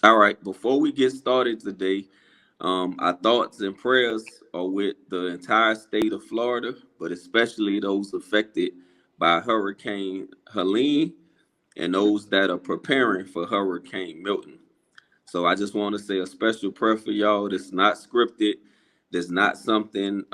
All right, before we get started today, our thoughts and prayers are with the entire state of Florida, but especially those affected by Hurricane Helene and those that are preparing for Hurricane Milton. So I just want to say a special prayer for y'all. This is not scripted. This is not something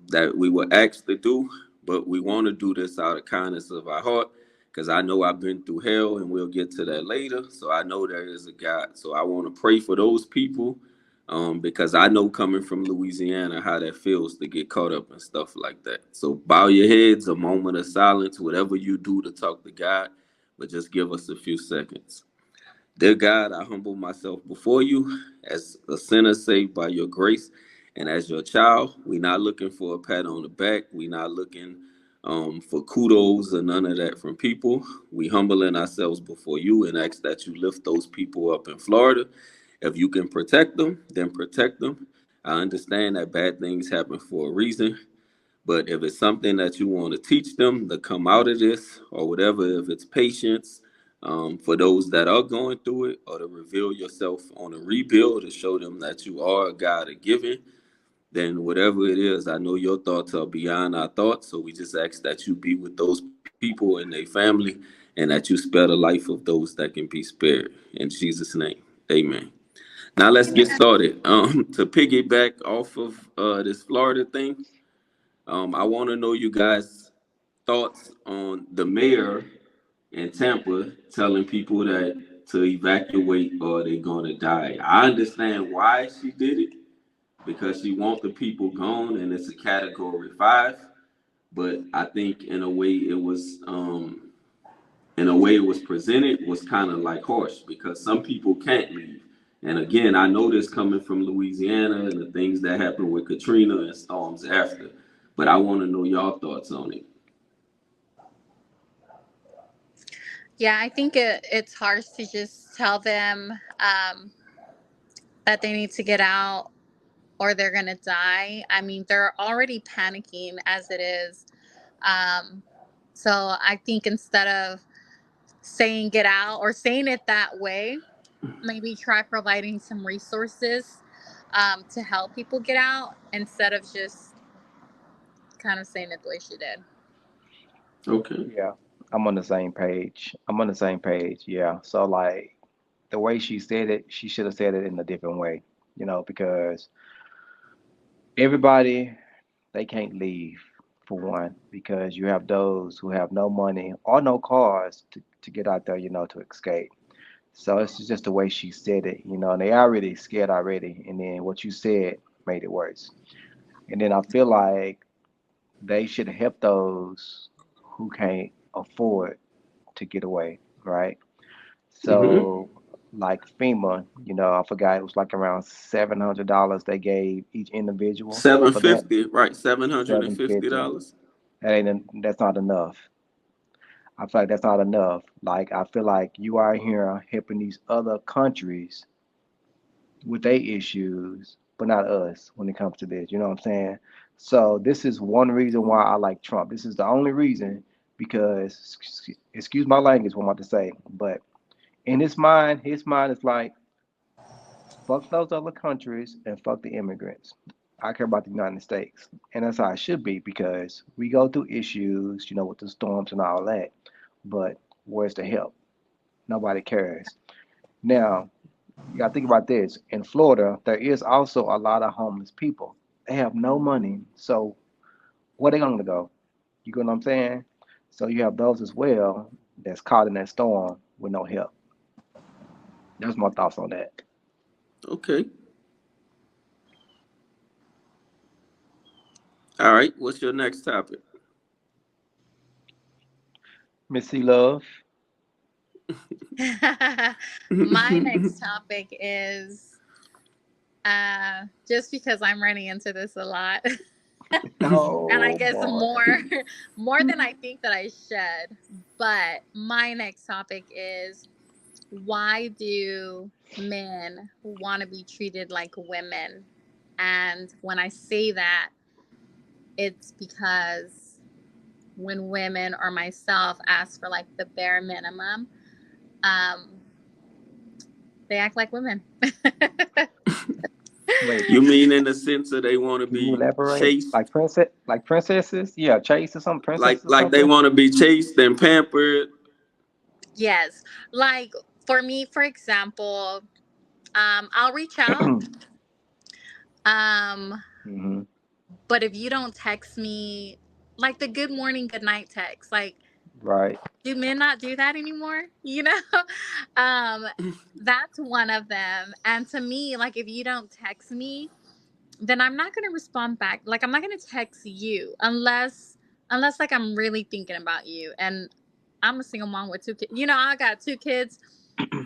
that we were asked to do, but we want to do this out of kindness of our heart because I know I've been through hell and we'll get to that later. So I know there is a God. So I want to pray for those people because I know coming from Louisiana how that feels to get caught up in stuff like that. So bow your heads, a moment of silence, whatever you do to talk to God, but just give us a few seconds. Dear God, I humble myself before you as a sinner saved by your grace and as your child. We're not looking for a pat on the back. We're not looking for kudos or none of that from people. We humbling ourselves before you and ask that you lift those people up in Florida. If you can protect them, then protect them. I understand that bad things happen for a reason, but if it's something that you want to teach them to come out of this or whatever, if it's patience for those that are going through it, or to reveal yourself on a rebuild to show them that you are a God of giving, then whatever it is, I know your thoughts are beyond our thoughts. So we just ask that you be with those people and their family and that you spare the life of those that can be spared. In Jesus' name, amen. Now let's get Amen. started. To piggyback off of this Florida thing, I want to know you guys' thoughts on the mayor in Tampa telling people that to evacuate or they're gonna die. I understand why she did it because she want the people gone and it's a category 5. But I think in a way it was presented was kind of like harsh because some people can't leave. And again, I know this coming from Louisiana and the things that happened with Katrina and storms after. But I want to know y'all thoughts on it. Yeah, I think it's hard to just tell them that they need to get out or they're going to die. I mean, they're already panicking as it is. Um, so I think instead of saying get out or saying it that way, maybe try providing some resources to help people get out instead of just kind of saying it the way she did. Okay. Yeah, I'm on the same page. I'm on the same page. Yeah. So like the way she said it, she should have said it in a different way, because everybody they can't leave for one, because you have those who have no money or no cars to get out there, to escape. So it's just the way she said it, and they already scared already, and then what you said made it worse. And then I feel like they should help those who can't afford to get away, right? Mm-hmm. So, like FEMA, I forgot it was like around $700 they gave each individual Seven for that. fifty, right? seven hundred and Seven fifty fifty. dollars. That's not enough. I feel like that's not enough. Like I feel like you are here helping these other countries with their issues, but not us when it comes to this. You know what I'm saying? So this is one reason why I like Trump. This is the only reason because excuse my language, what I'm about to say, but in his mind is like, fuck those other countries and fuck the immigrants. I care about the United States. And that's how it should be because we go through issues, with the storms and all that. But where's the help? Nobody cares. Now, you gotta think about this. In Florida, there is also a lot of homeless people. They have no money. So where they gonna go? You get what I'm saying? So you have those as well that's caught in that storm with no help. That's my thoughts on that. Okay. All right. What's your next topic? Missy Love. My next topic is just because I'm running into this a lot, and I Oh guess boy. more than I think that I should. But my next topic is why do men want to be treated like women? And when I say that, it's because when women or myself ask for like the bare minimum, um, They act like women. Wait, You mean in the sense that they want to can you be elaborate? chased, Like princesses? Yeah, chase or something, like princesses or like they something. want to be chased and pampered? Yes. Like for me, for example, I'll reach out. Um, Hmm. but if you don't text me, like the good morning, good night text, like, Right. do men not do that anymore? You know? um, that's one of them. And to me, like, if you don't text me, then I'm not gonna respond back. Like, I'm not gonna text you unless like I'm really thinking about you. And I'm a single mom with two kids. You know, I got two kids.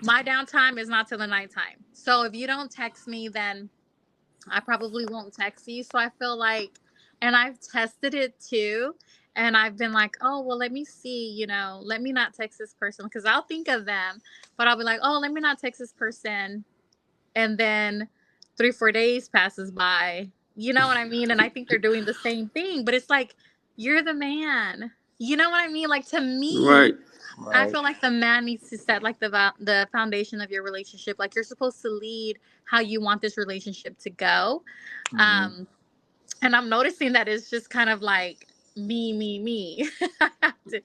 My downtime is not till the nighttime. So if you don't text me, then I probably won't text you. So I feel like, and I've tested it too. And I've been like, oh, well, let me see, let me not text this person because I'll think of them. But I'll be like, oh, let me not text this person. And then 3, 4 days passes by. You know what I mean? And I think they're doing the same thing. But it's like, you're the man. You know what I mean? Like to me, Right, I Right. feel like the man needs to set like the foundation of your relationship. Like you're supposed to lead how you want this relationship to go. Hmm. Um, and I'm noticing that it's just kind of like me, me, me. I have to,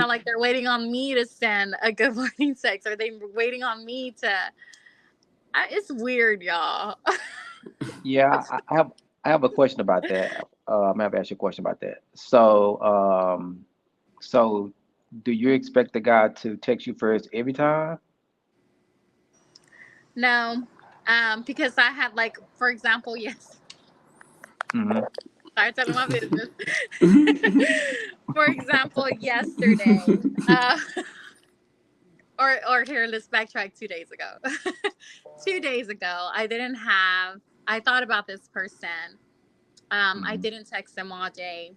like they're waiting on me to send a good morning text, or they waiting on me to. It's weird, y'all. Yeah, I have a question about that. I'm gonna have to ask you a question about that. So do you expect the guy to text you first every time? No, because I had like, for example, yes. Hmm. Sorry, telling my business. For example, yesterday, or here, let's backtrack 2 days ago. 2 days ago, I thought about this person. I Hmm. didn't text them all day.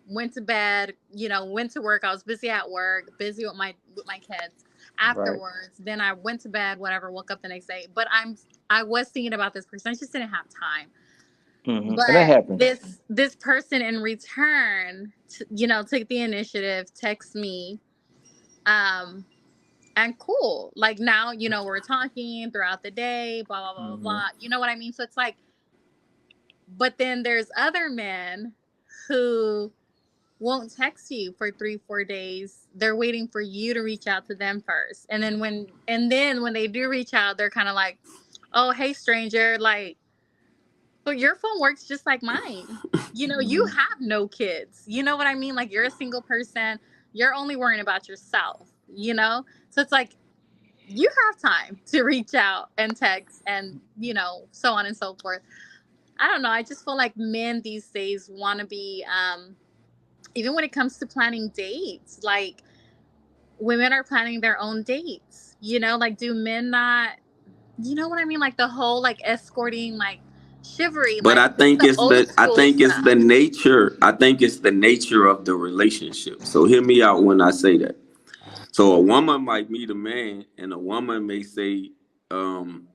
Went to bed, went to work. I was busy at work, busy with my kids. Right. Afterwards, then I went to bed, whatever, woke up the next day. But I was thinking about this person. I just didn't have time. And that But happens. this person in return, took the initiative, text me, um, and cool. Like now, we're talking throughout the day, blah blah blah blah Hmm. blah. You know what I mean? So it's like, but then there's other men who won't text you for 3, 4 days. They're waiting for you to reach out to them first, and then when they do reach out, they're kind of like, "Oh, hey, stranger, like." But your phone works just like mine. You Hmm. have no kids. You know what I mean? Like you're a single person. You're only worrying about yourself. So it's like you have time to reach out and text and, so on and so forth. I don't know. I just feel like men these days want to be, even when it comes to planning dates, like women are planning their own dates. Like do men not, you know what I mean? Like the whole like escorting, like chivalry, but like this is the old I school think it's the stuff. nature. I think it's the nature of the relationship. So hear me out when I say that. So a woman might meet a man, and a woman may say, um,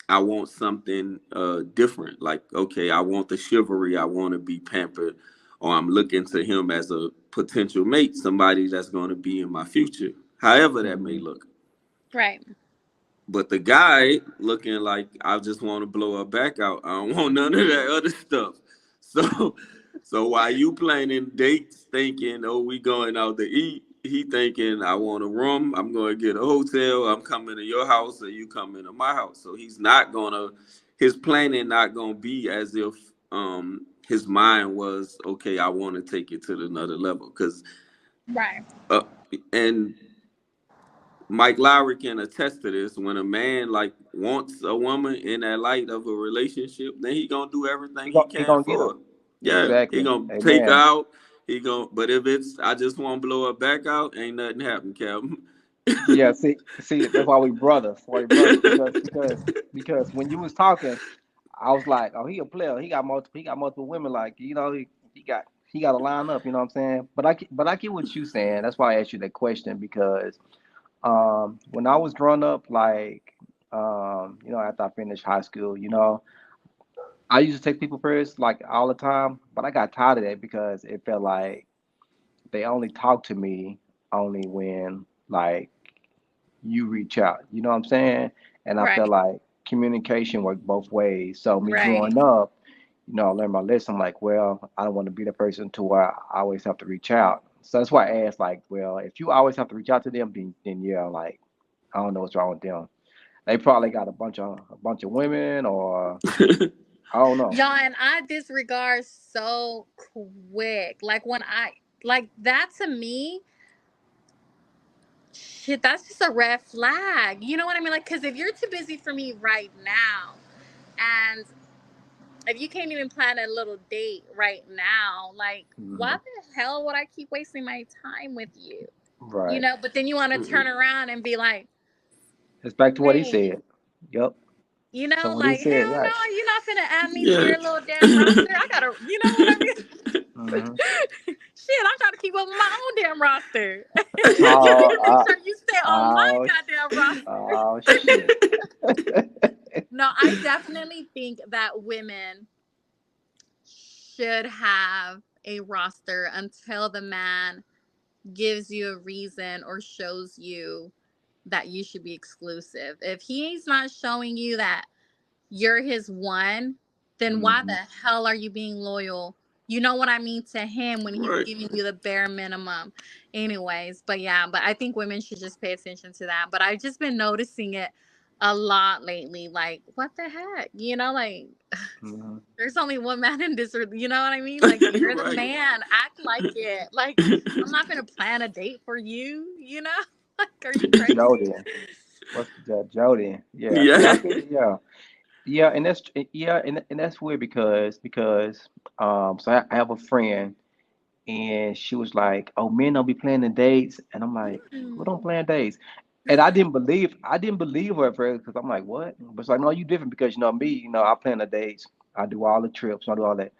"I want something different. Like, okay, I want the chivalry. I want to be pampered, or I'm looking to him as a potential mate, somebody that's going to be in my future, however that may Hmm. look." Right. But the guy looking like I just want to blow her back out. I don't want none of that other stuff. So, so while you planning dates, thinking, "Oh, we going out to eat," he thinking, "I want a room. I'm going to get a hotel. I'm coming to your house, or you coming to my house." So he's not gonna. His planning not gonna be as if his mind was okay. I want to take it to another level because Right. uh, and Mike Lowry can attest to this. When a man like wants a woman in that light of a relationship, then he gonna do everything he He can gonna get her. for her. Yeah, he Exactly. gonna take her Amen. out. He gonna. But if it's I just want to blow her back out, ain't nothing happen, Calvin. Yeah, see, that's why we brothers. Why we brothers? Because when you was talking, I was like, oh, he a player. He got multiple women. Like, he got to line up. You know what I'm saying? But I get what you saying. That's why I asked you that question because when I was growing up, like after I finished high school, I used to take people first, like all the time. But I got tired of that because it felt like they only talk to me only when like you reach out. You know what I'm saying? And I feel Right. like communication works both ways. So me Right. growing up, I learned my lesson. I'm like, well, I don't want to be the person to where I always have to reach out. So that's why I asked, like, well, if you always have to reach out to them, then yeah, like, I don't know what's wrong with them. They probably got a bunch of women, or I don't know. Y'all, and I disregard so quick. Like when I like that to me, shit, that's just a red flag. You know what I mean? Like, because if you're too busy for me right now, and if you can't even plan a little date right now, like, why Hmm. the hell would I keep wasting my time with you? You Right. know, but then you want to turn around and be like, It's back to what he hey, said. Yep. you So know, what he like, said, hell no, right? you're not finna add me to Yeah. your little damn roster. I gotta, you know what I mean? Hmm. Shit, I'm trying to keep up with my own damn roster. You Oh, need to make sure you stay on my oh, goddamn roster. oh, shit. No, I definitely think that women should have a roster until the man gives you a reason or shows you that you should be exclusive. If he's not showing you that you're his one, then why the Hmm. hell are you being loyal? You know what I mean, to him when he's Right. giving you the bare minimum. Anyways, but yeah, but I think women should just pay attention to that. But I've just been noticing it a lot lately. Like, what the heck? You know, like Hmm. there's only one man in this earth. You know what I mean? Like, you're the Right. man. Act like it. Like, I'm not gonna plan a date for you. You know? Like, are you crazy? Jody. What's that? Jody. Yeah. Yeah, I Yeah. feel you. Yeah. Yeah, and that's weird because so I have a friend, and she was like, "Oh, men don't be planning dates," and I'm like, "Who don't Mm. plan dates?" And I didn't believe her at first because I'm like, "What?" But it's like, "No, you different because me, I plan the dates, I do all the trips, I do all that."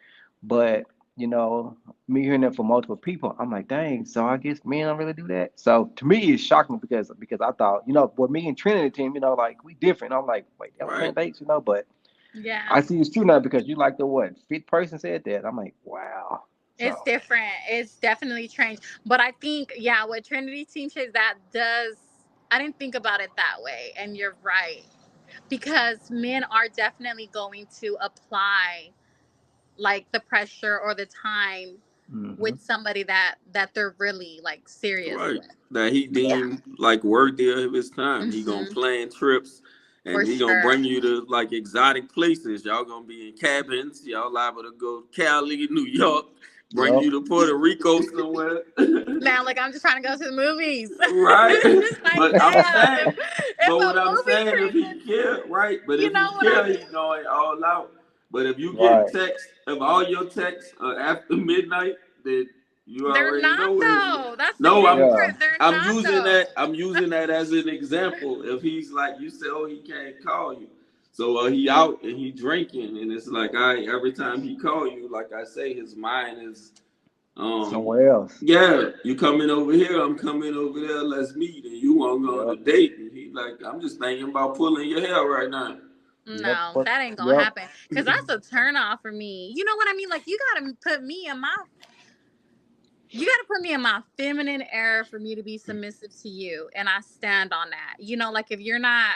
But you know, me hearing that from multiple people, I'm like, "Dang!" So I guess men don't really do that. So to me, it's shocking because I thought, with me and Trinity Team, like we different. I'm like, "Wait, they don't plan Right. dates," But Yeah. I see it's true now because you like the what fifth person said that. I'm like, wow. It's So. different. It's definitely changed. But I think, yeah, what Trinity Team says, that does, I didn't think about it that way. And you're right. Because men are definitely going to apply like the pressure or the time Hmm. with somebody that they're really like serious Right. with. That he Yeah. deemed like worthy of his time. He gonna Hmm. plan trips, and For he gonna sure. bring you to like exotic places. Y'all gonna be in cabins. Y'all liable to go to Cali, New York, bring Yep. you to Puerto Rico somewhere. Now, like, I'm just trying to go to the movies. Right. It's like, But I'm damn, saying, if but a what I'm movie saying, if he trip is, care, right? But you if he know what I care, he mean? going all out. But if you get Right. text, if all your texts are after midnight, then you They're already not know what his. though. That's the No, crazy Yeah. part. They're I'm not using though. that. I'm using that as an example. If he's like you say, oh, he can't call you, so he out and he drinking, and it's like I every time he call you, like I say, his mind is Somewhere else. yeah, you coming over here, I'm coming over there, let's meet. And you want to go on a Yep. date. And he like, I'm just thinking about pulling your hair right now. Yep. No, But that ain't gonna yep. happen. Cause that's a turn off for me. You know what I mean? Like, you gotta put me in my feminine era for me to be submissive to you, and I stand on that. You know, like, if you're not,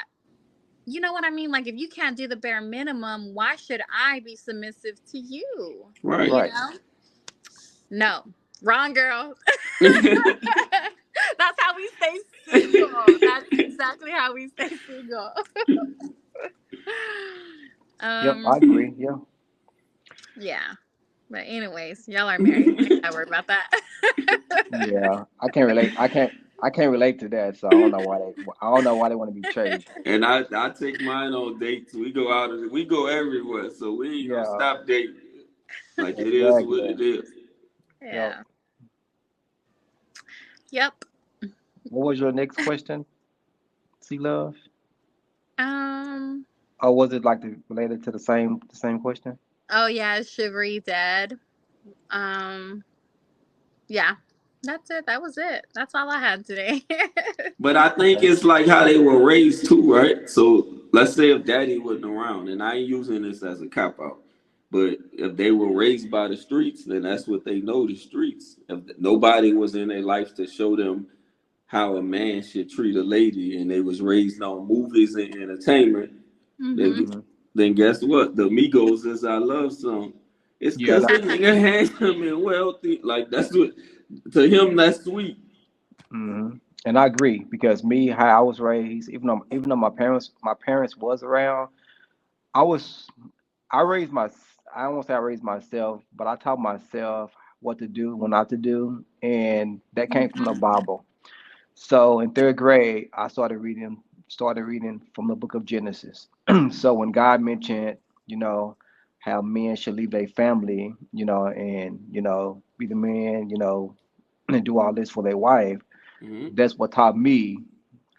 you know what I mean? Like, if you can't do the bare minimum, why should I be submissive to you? Right. You Right. know? No, wrong girl. That's how we stay single. That's exactly how we stay single. Yep. I um, agree. Yeah. yeah. But anyways, y'all are married. I ain't gotta worry about that. Yeah. I can't relate. I can't relate to that. So I don't know why they want to be chased. And I take mine on dates. We go out and we go everywhere. So we ain't gonna Yeah. stop dating. Like it is what Exactly. it is. Yep. Yeah. Yep. What was your next question? See love? Um. Or was it like related to the same question? Oh yeah, Shivery dead. Um. Yeah. That's it. That was it. That's all I had today. But I think Okay. it's like how they were raised too, right? So let's say if daddy wasn't around, and I ain't using this as a cop out, but if they were raised by the streets, then that's what they know, the streets. If nobody was in their life to show them how a man should treat a lady, and they was raised on movies and entertainment, Mhm. then, Hmm. then guess what? The Migos is our love song. It's Yeah, cause the nigga handsome and wealthy. Like that's what to him that's sweet. hmm and I agree because me, how I was raised, even though my parents was around, I was I raised my I don't want to say I raised myself, but I taught myself what to do, what not to do, and that came from the Mhm. Bible. So in third grade, I started reading from the book of Genesis. So when God mentioned, you know, how men should leave their family, and be the man, and do all this for their wife, Mm-hmm. that's what taught me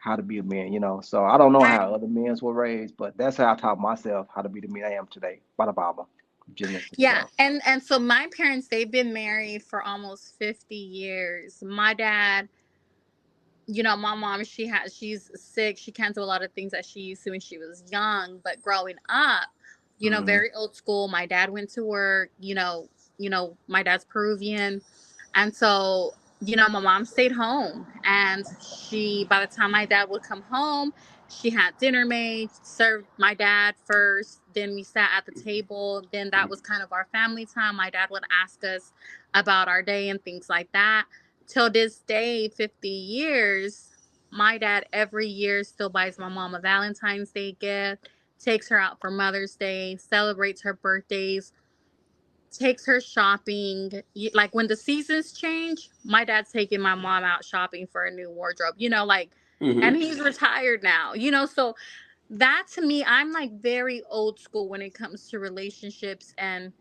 how to be a man. So I don't know I how other men were raised, but that's how I taught myself how to be the man I am today by the Bible, Genesis. Yeah, So, and so my parents, they've been married for almost 50 years. My dad, my mom, she's sick. She can't do a lot of things that she used to when she was young. But growing up, hmm very old school. My dad went to work. My dad's Peruvian, and so my mom stayed home. And by the time my dad would come home, she had dinner made, served my dad first. Then we sat at the table. Then that was kind of our family time. My dad would ask us about our day and things like that. Till this day, 50 years, my dad every year still buys my mom a Valentine's Day gift, takes her out for Mother's Day, celebrates her birthdays, takes her shopping. Like when the seasons change, my dad's taking my mom out shopping for a new wardrobe, and Mm-hmm. he's retired now, so that to me, I'm like very old school when it comes to relationships and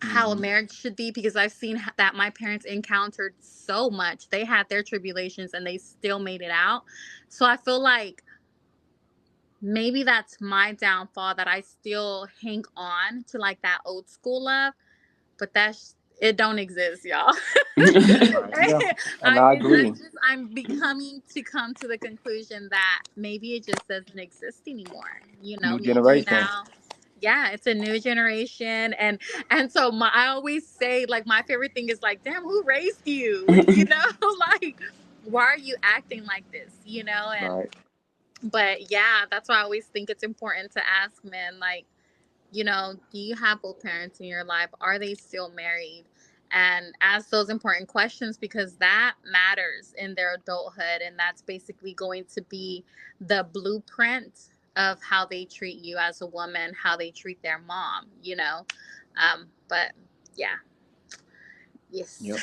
how a hmm marriage should be, because I've seen that my parents encountered so much. They had their tribulations and they still made it out. So I feel like maybe that's my downfall, that I still hang on to like that old school love, but it don't exist, y'all. right, yeah, and I I it's agree. just I'm becoming to come to the conclusion that maybe it just doesn't exist anymore. New Maybe generation. now, yeah, it's a new generation, and so I always say, like, my favorite thing is like, damn, who raised you? Like, why are you acting like this? And Right. but yeah, that's why I always think it's important to ask men, like, do you have both parents in your life? Are they still married? And ask those important questions, because that matters in their adulthood. And that's basically going to be the blueprint of how they treat you as a woman, how they treat their mom. But yeah, yes. Yep.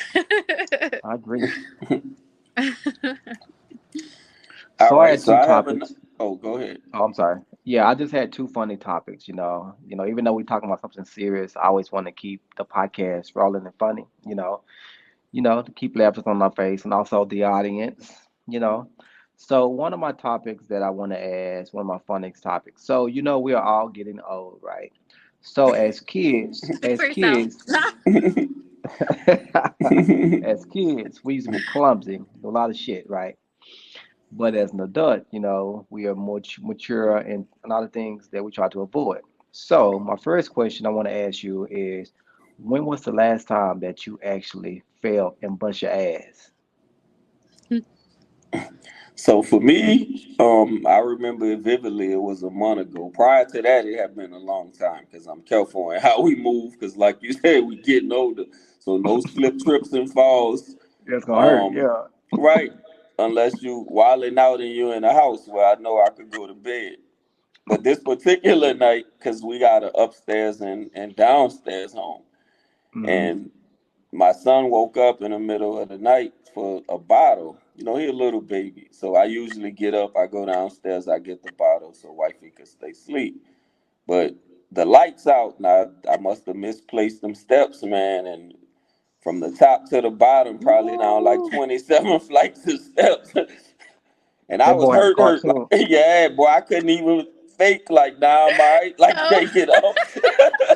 I agree. All So I right. had So two I have an. topics. Oh, go ahead. Oh, I'm sorry. Yeah, I just had two funny topics. Even though we're talking about something serious, I always want to keep the podcast rolling and funny. To keep laughs on our face and also the audience. You know. So one of my topics that I want to ask, one of my funny topics. So we are all getting old, right? So as kids, Speak as for yourself. kids, as kids, we used to be clumsy, do a lot of shit, right? But as an adult, we are more mature in a lot of things that we try to avoid. So, my first question I want to ask you is, when was the last time that you actually fell and bust your ass? So for me, I remember it vividly. It was a month ago. Prior to that, it had been a long time because I'm careful in how we move. Because like you said, we getting older, so no slip, trips, and falls. It's gonna hurt, Um, yeah. right, unless you wilding out and you in the house where I know I could go to bed. But this particular night, because we got a upstairs and downstairs home, Mm-hmm. and my son woke up in the middle of the night for a bottle. He a little baby. So I usually get up, I go downstairs, I get the bottle so wifey could stay asleep. But the lights out, now I must have misplaced them steps, man, and from the top to the bottom, probably down like Woo! 27 flights of steps. And I That was boy had a hurt. Like, cartoon. yeah, boy, I couldn't even fake like, nah, I'm all right, like So shake it off.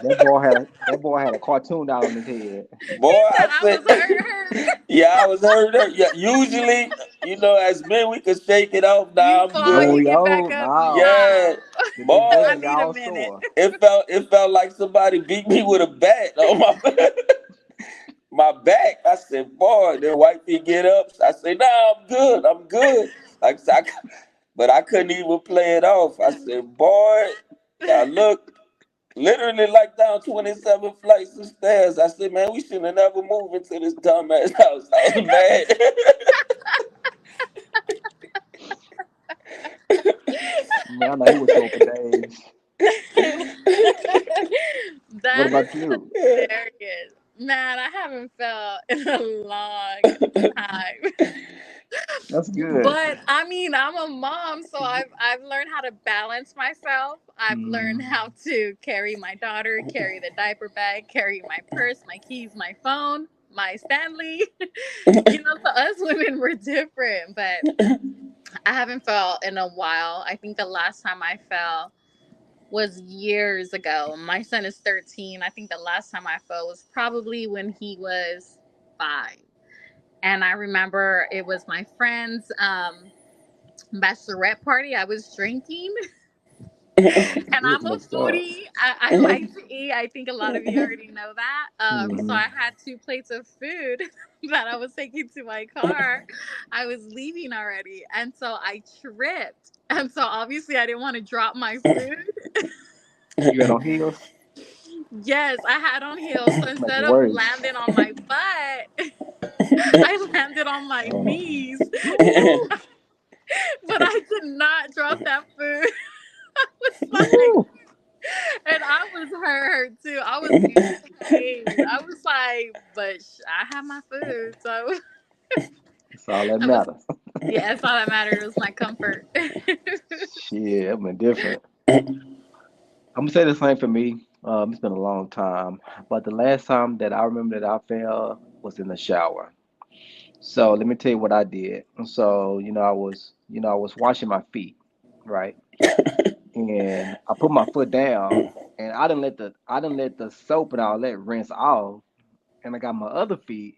That boy had a cartoon down on his head. he Boy, said I I said, was hurt. yeah, I was hurt. Yeah, usually, as men, we could shake it off. You Now I'm fall, No, you good. get back yo, up. no. Yeah, No, The next boy, day, I need a y'all minute. sore. it felt like somebody beat me with a bat on my. my back. I said, boy, then wifey get up. I said, nah, I'm good. I'm good. Like, but I couldn't even play it off. I said, boy, I looked literally like down 27 flights of stairs. I said, man, we shouldn't have never moved into this dumbass house. I was mad. Man, I know he was sore for days. What That about is you? hilarious. Man, I haven't felt in a long time. That's good. But I mean, I'm a mom, so I've learned how to balance myself. I've learned Mm, how to carry my daughter, carry the diaper bag, carry my purse, my keys, my phone, my Stanley. So us women were different, but I haven't felt in a while. I think the last time I fell was years ago. My son is 13. I think the last time I fell was probably when he was 5. And I remember it was my friend's bachelorette party. I was drinking. And it's I'm a messed up. foodie. I like to eat. I think a lot of you already know that. So Hmm. I had 2 plates of food that I was taking to my car. I was leaving already. And so I tripped. And so obviously I didn't want to drop my food. You got on heels? Yes, I had on heels. So Make it instead of worse. landing on my butt, I landed on my Uh, knees. woo, But I did not drop that food. I was like, woo. and I was hurt too. I was in pain. I was like, but I have my food. So That's all that I was, matters. yeah, that's all that mattered. It was my comfort. Shit, I've been different. I'm gonna say the same for me. It's been a long time, but the last time that I remember that I fell was in the shower. So let me tell you what I did. So I was washing my feet, right? And I put my foot down, and I didn't let the soap and all that rinse off, and I got my other feet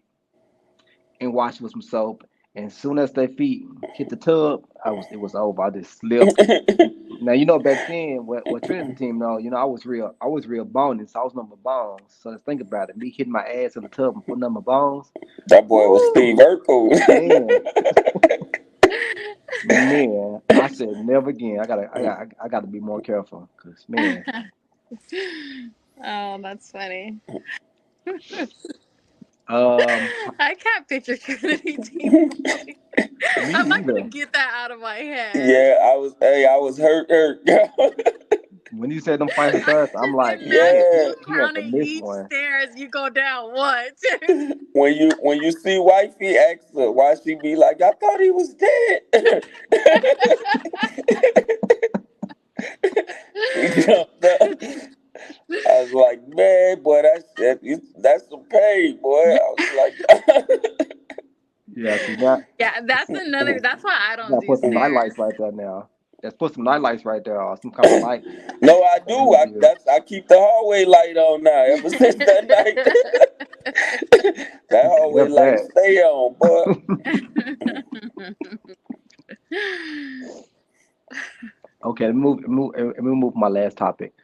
and washed with some soap. And as soon as their feet hit the tub, it was over. I just slipped. Now back then, what Trinity Team know, I was real bony, so I was number bones. So let's think about it. Me hitting my ass in the tub and putting on my bones. That boy was Woo, Steve Urkel. man, man. I said never again. I gotta be more careful, cause man, Oh, that's funny. um, I can't picture Trinity Team falling. me I'm not gonna either. get that out of my head. Yeah, I was hurt. When you said them fights with us, I'm like, Imagine shit, Yeah. you he had to counting miss each one. stairs you go down. What? When you see wifey, ask her why she be like, I thought he was dead. She jumped up. I was like, man, boy, that's some pain, boy. I was like, Yeah, see now, Yeah, that's another. That's why I you don't gotta do put some night lights stairs. right there now. Let's put some night lights right there, or some kind of light no, I on do. your view. I keep the hallway light on now. Ever since that night, that hallway F light that. stay on, boy. Okay, let me move my last topic.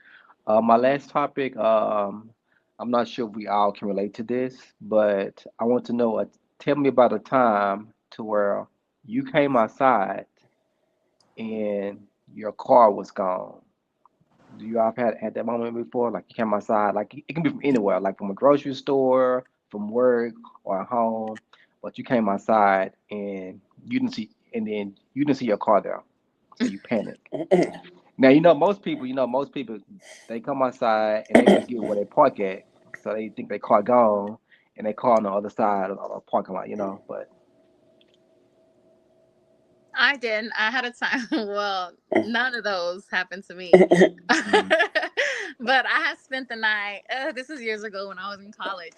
My last topic, I'm not sure if we all can relate to this, but I want to know, tell me about a time to where you came outside and your car was gone. Do you all have had that moment before? Like you came outside, like it can be from anywhere, like from a grocery store, from work, or at home, but you came outside and then you didn't see your car there, so you panic. Now most people, they come outside and they forget where they park at, so they think they car gone and they car on the other side of the parking lot, But I didn't. I had a time. Well, none of those happened to me. mm, But I had spent the night. This is years ago when I was in college.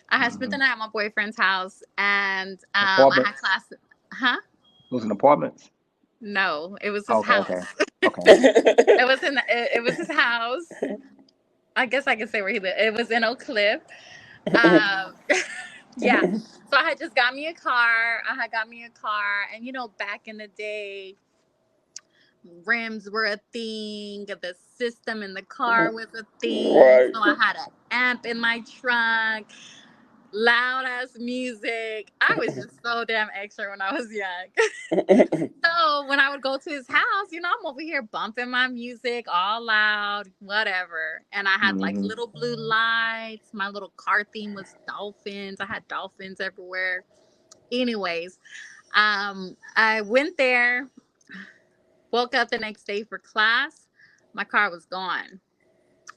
I had spent the mm, night at my boyfriend's house, and I had apartments, class. Huh? those in apartments. No, it was his Okay, okay, house. okay. It was his house. I guess I can say where he lived. It was in Oak Cliff. Um, yeah. So I had just got me a car. I had got me a car, and back in the day, rims were a thing. The system in the car was a thing. Right. So I had an amp in my trunk. loud ass music. I was just so damn extra when I was young. So when I would go to his house, I'm over here bumping my music all loud, whatever. And I had like Mm-hmm. little blue lights. My little car theme was dolphins. I had dolphins everywhere. Anyways, I went there, woke up the next day for class. My car was gone.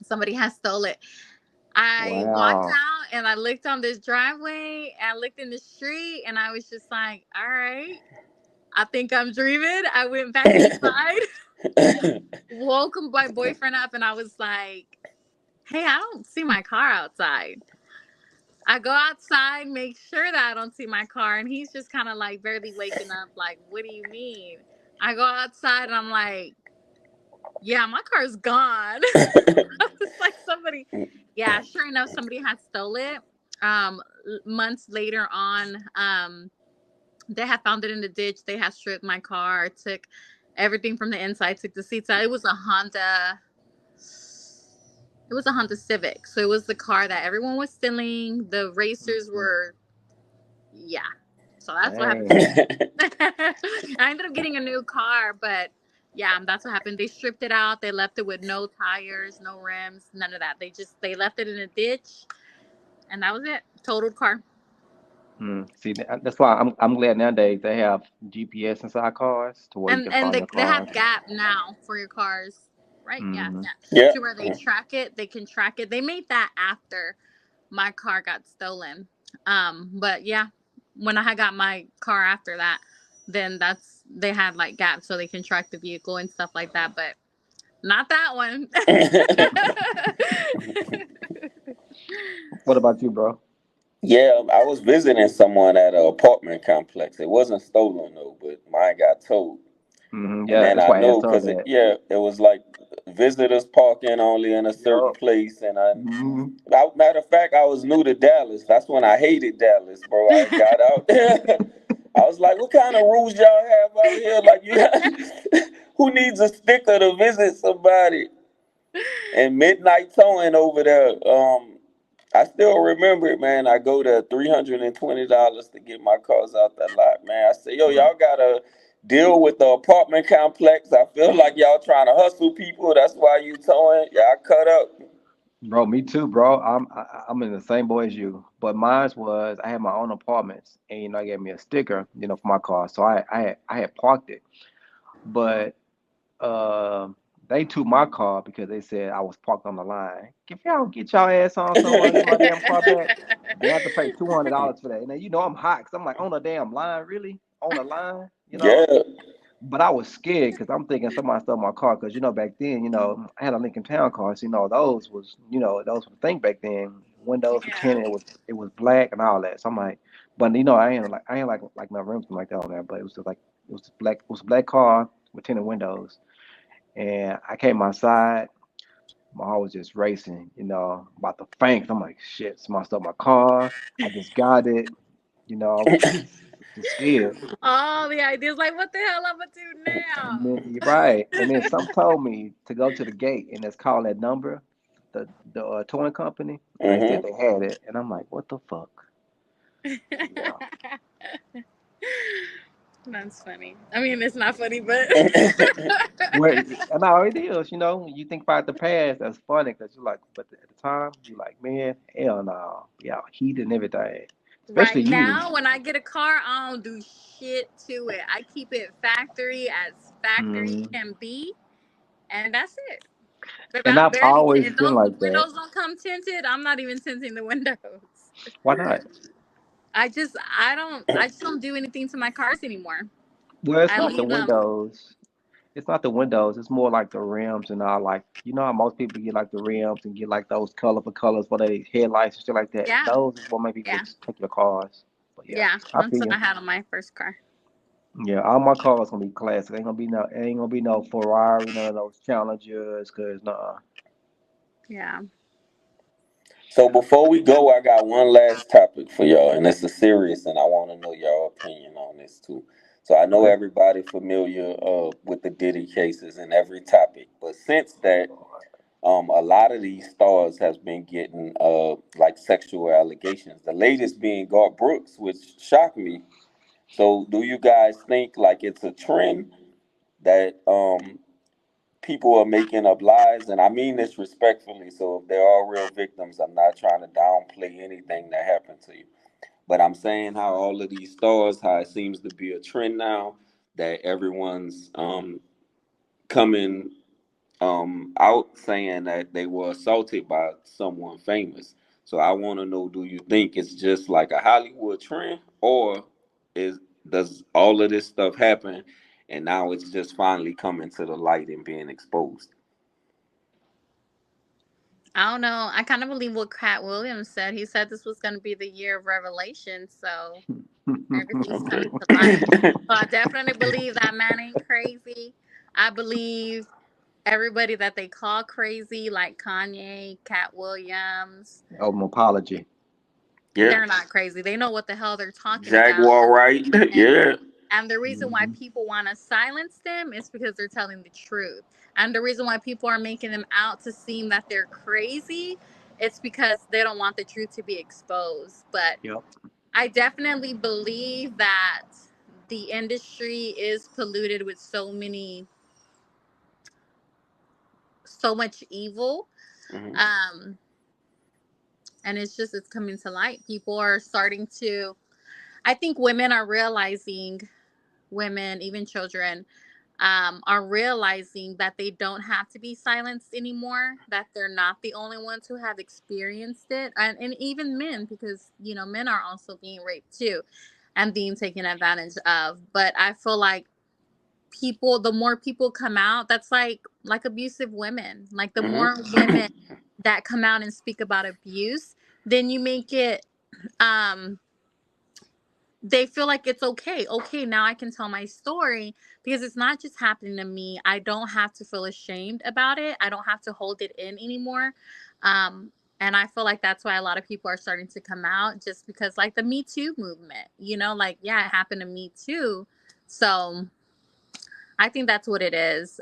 Somebody had stole it. I walked Wow. out and I looked on this driveway and I looked in the street and I was just like, all right, I think I'm dreaming. I went back inside, woke my boyfriend up, and I was like, hey, I don't see my car outside. I go outside, make sure that I don't see my car, and he's just kind of like barely waking up, like, what do you mean? I go outside and I'm like, yeah, my car's gone. It's like somebody, yeah, sure enough, somebody had stole it. Months later on, they had found it in the ditch. They had stripped my car, took everything from the inside, took the seats out. It was a Honda. It was a Honda Civic. So it was the car that everyone was stealing. The racers Mhm. were, yeah. So that's what happened to Dang. me. I ended up getting a new car, but yeah, that's what happened. They stripped it out. They left it with no tires, no rims, none of that. They left it in a ditch, and that was it. Totaled car. See, that's why I'm glad nowadays they have GPS inside cars to where you And can and find they your they car. have Gap now for your cars, right? Yeah, Hmm. yeah. Yeah. To where they track it, they can track it. They made that after my car got stolen. But yeah, when I had got my car after that, then they had like Gap so they can track the vehicle and stuff like that. But not that one. What about you, bro? Yeah, I was visiting someone at an apartment complex. It wasn't stolen though, but mine got towed. And Yeah, then that's I why I know asked her because that. it was like visitors parking only in a certain Yup. place. And Hmm. matter of fact, I was new to Dallas. That's when I hated Dallas, bro. I got out. I was like, what kind of rules y'all have out here? Like, who needs a sticker to visit somebody? And midnight towing over there. I still remember it, man. I go to $320 to get my cars out that lot, man. I say, yo, y'all gotta deal with the apartment complex. I feel like y'all trying to hustle people. That's why you towing. Y'all cut up. Bro, me too, bro. I'm in the same boat as you, but mine was I had my own apartments, and I gave me a sticker, for my car, so I had parked it, but uh, they took my car because they said I was parked on the line. If y'all don't get y'all ass on somewhere and get my damn car back, they have to pay $200 for that. And then I'm hot because I'm like on the damn line, really on the line. Yeah. But I was scared because I'm thinking somebody stole my car because back then I had a Lincoln Town car, so those were the thing back then. Windows were Yeah. tinted, it was black and all that. So I'm like, but I ain't like no rims like that on there, but it was just like it was a black car with tinted windows, and I came outside. My heart was just racing, about to faint. I'm like, shit, somebody stole my car. I just got it, I was just scared. All the ideas, like, what the hell I'm gonna do And then you're right. And then some told me to go to the gate and just call that number, the towing company, and they said Mm-hmm. they had it. And I'm like, what the fuck? Yeah. now? That's funny. I mean, it's not funny, but Well, and now it is, when you think about the past, that's funny because you're like, but at the time, you're like, man, hell no. Yeah, heat and everything. Especially right you. now, when I get a car, I don't do shit to it. I keep it factory as factory Hmm. can be, and that's it. But And I I've barely, always if been those like that. windows don't come tinted, I'm not even tinting the windows. Why not? I just don't do anything to my cars anymore. Well, it's I not the leave them. windows. It's not the windows. It's more like the rims and all. Like how most people get like the rims and get like those colorful colors for their headlights and shit like that. Yeah, Those is what make people yeah, take your cars. But yeah, yeah. I That's feel what I you. had on my first car. Yeah, all my cars gonna be classic. Ain't gonna be no Ferrari, none of those Challengers, cause nah. Yeah. So before we go, I got one last topic for y'all, and it's a serious, and I want to know y'all opinion on this too. So I know Okay. everybody familiar with the Diddy cases and every topic, but since that, a lot of these stars has been getting like sexual allegations. The latest being Garth Brooks, which shocked me. So do you guys think like it's a trend that people are making up lies? And I mean this respectfully. So if there are real victims, I'm not trying to downplay anything that happened to you. But I'm saying how all of these stars, how it seems to be a trend now that everyone's coming out saying that they were assaulted by someone famous. So I want to know, do you think it's just like a Hollywood trend, or is does all of this stuff happen and now it's just finally coming to the light and being exposed? I don't know. I kind of believe what Cat Williams said. He said this was going to be the year of revelation, so everything's Okay. coming to light. So I definitely believe that man ain't crazy. I believe everybody that they call crazy, like Kanye, Cat Williams, Open apology. Yeah. they're not crazy. They know what the hell they're talking about. Jaguar, right? And Yeah. and the reason why Hmm. people want to silence them is because they're telling the truth. And the reason why people are making them out to seem that they're crazy, it's because they don't want the truth to be exposed. But Yep. I definitely believe that the industry is polluted with so much evil. Hmm. Um, and it's coming to light. People are starting to, I think women are realizing, women, even children, are realizing that they don't have to be silenced anymore, that they're not the only ones who have experienced it. And even men, because, men are also being raped too and being taken advantage of. But I feel like the more people come out, that's like abusive women. Like the Hmm. more women that come out and speak about abuse, then you make it, um, they feel like it's okay. Okay, now I can tell my story because it's not just happening to me. I don't have to feel ashamed about it. I don't have to hold it in anymore. And I feel like that's why a lot of people are starting to come out, just because, like, the Me Too movement, like, yeah, it happened to me too. So I think that's what it is.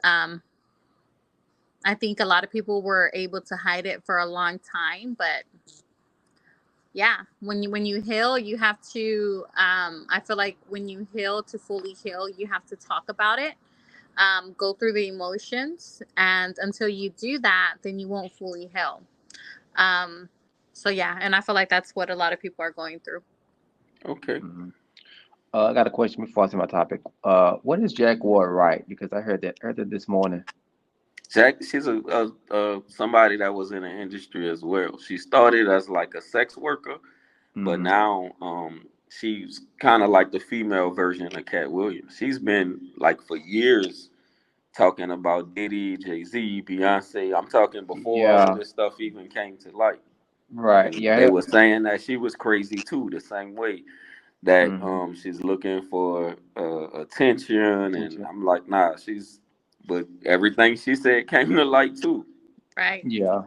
I think a lot of people were able to hide it for a long time, but yeah, when you heal, you have to, I feel like when you heal, to fully heal, you have to talk about it, go through the emotions, and until you do that, then you won't fully heal. um so yeah, and I feel like that's what a lot of people are going through. Okay. Hmm. I got a question before I say my topic. What is Jaguar right? Because I heard that this morning. Jack, she's a somebody that was in the industry as well. She started as like a sex worker, but Hmm. now she's kind of like the female version of Cat Williams. She's been like for years talking about Diddy, Jay-Z, Beyonce. I'm talking before all of Yeah. this stuff even came to light. Right. And they Yeah. were saying that she was crazy too, the same way that Hmm. she's looking for attention. And Attention. I'm like, nah, but everything she said came to light too. Right. Yeah.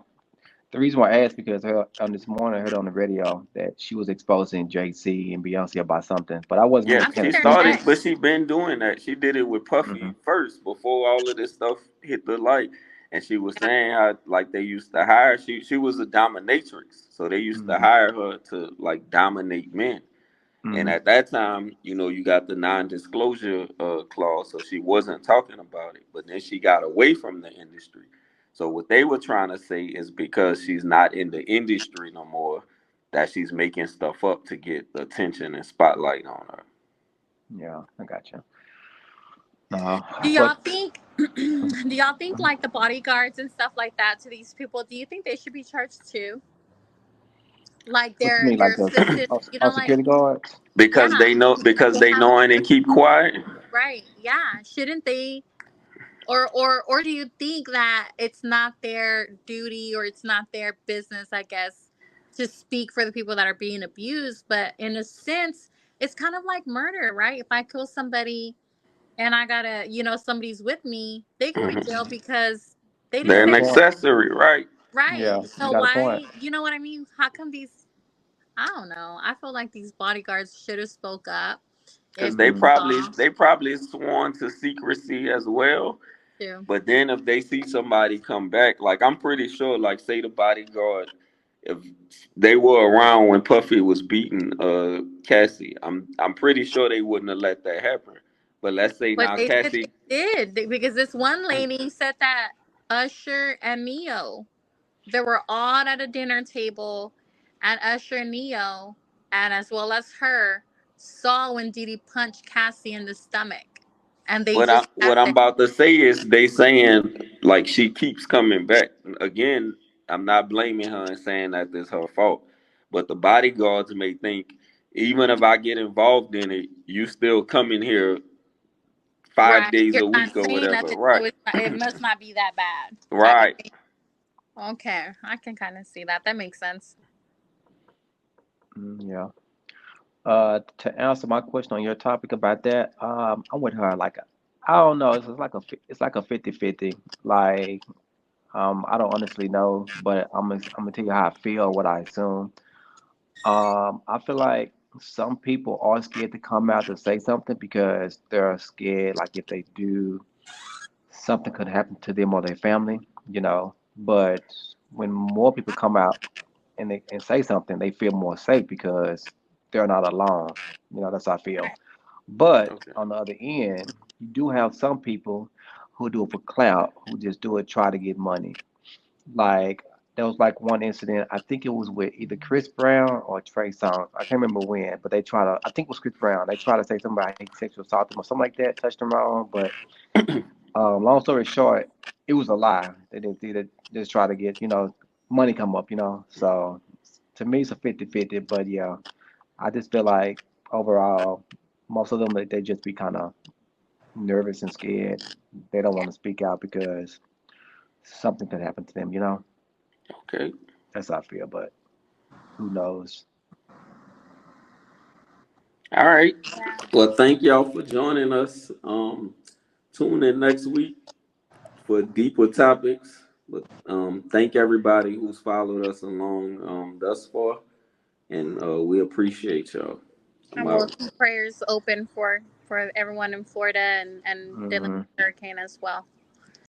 The reason why I asked because on this morning I heard on the radio that she was exposing Jay-Z and Beyonce about something, but I wasn't Yeah, really I paying think she they're started, but attention. next. she been doing that. She did it with Hmm. Puffy first before all of this stuff hit the light. And she was saying how like they used to hire she was a dominatrix. So they used to Hmm. hire her to like dominate men. And Hmm. at that time, you got the non-disclosure clause, so she wasn't talking about it. But then she got away from the industry. So what they were trying to say is because she's not in the industry no more, that she's making stuff up to get attention and spotlight on her. Yeah, I got you. No, Do but y'all think do y'all think like the bodyguards and stuff like that to these people, do you think they should be charged too? Like what you their mean, their like the assistant, like, security guards? Because yeah, like because they they have know it and keep assistants, quiet. right? Yeah, shouldn't they? Or do you think that it's not their duty, or it's not their business, I guess, to speak for the people that are being abused? But in a sense, it's kind of like murder, right? If I kill somebody and I gotta, somebody's with me, they go to jail Hmm. because they You didn't They're got a an say point. anything. accessory, right? Right. Yeah, you So got a point. why, you know what I mean? How come I don't know. I feel like these bodyguards should have spoke up Because if they Mm. saw. they probably sworn to secrecy as well. True. But then if they see somebody come back, like I'm pretty sure, like say the bodyguard, if they were around when Puffy was beating Cassie, I'm pretty sure they wouldn't have let that happen. But let's say But now they said Cassie, they did because this one lady said that Usher and Neo, they were all at a dinner table, and Usher and Neo, and as well as her, saw when Diddy punched Cassie in the stomach, and they just what left I'm it. about to say is they saying like she keeps coming back. Again, I'm not blaming her and saying that it's her fault. But the bodyguards may think even if I get involved in it, you still come in here five Right, days you're a not week or saying whatever. nothing, so Right. it must not be that bad, type of Right. thing. Okay, I can kind of see that. That makes sense. Yeah. To answer my question on your topic about that, I'm with her. Like, I don't know. It's like a 50-50. Like, I don't honestly know, but I'm gonna tell you how I feel, what I assume. I feel like some people are scared to come out to say something because they're scared, like if they do, something could happen to them or their family, you know. But when more people come out and say something, they feel more safe because they're not alone. You know, that's how I feel. But Okay. on the other end, you do have some people who do it for clout, who just do it try to get money. Like there was like one incident, I think it was with either Chris Brown or Trey Songz. I can't remember when, but they try to I think it was Chris Brown. They try to say somebody sexual assaulted him or something like that, touched him wrong. But long story short, it was a lie. They just try to get, money come up, So to me it's a 50-50. But yeah, I just feel like overall most of them they just be kind of nervous and scared. They don't want to speak out because something could happen to them. Okay. That's how I feel, but who knows? All right. Yeah. Well, thank y'all for joining us. Tune in next week for deeper topics. But thank everybody who's followed us along thus far, and we appreciate y'all. I'm And we'll out. keep prayers open for everyone in Florida and dealing with Hmm. the hurricane as well.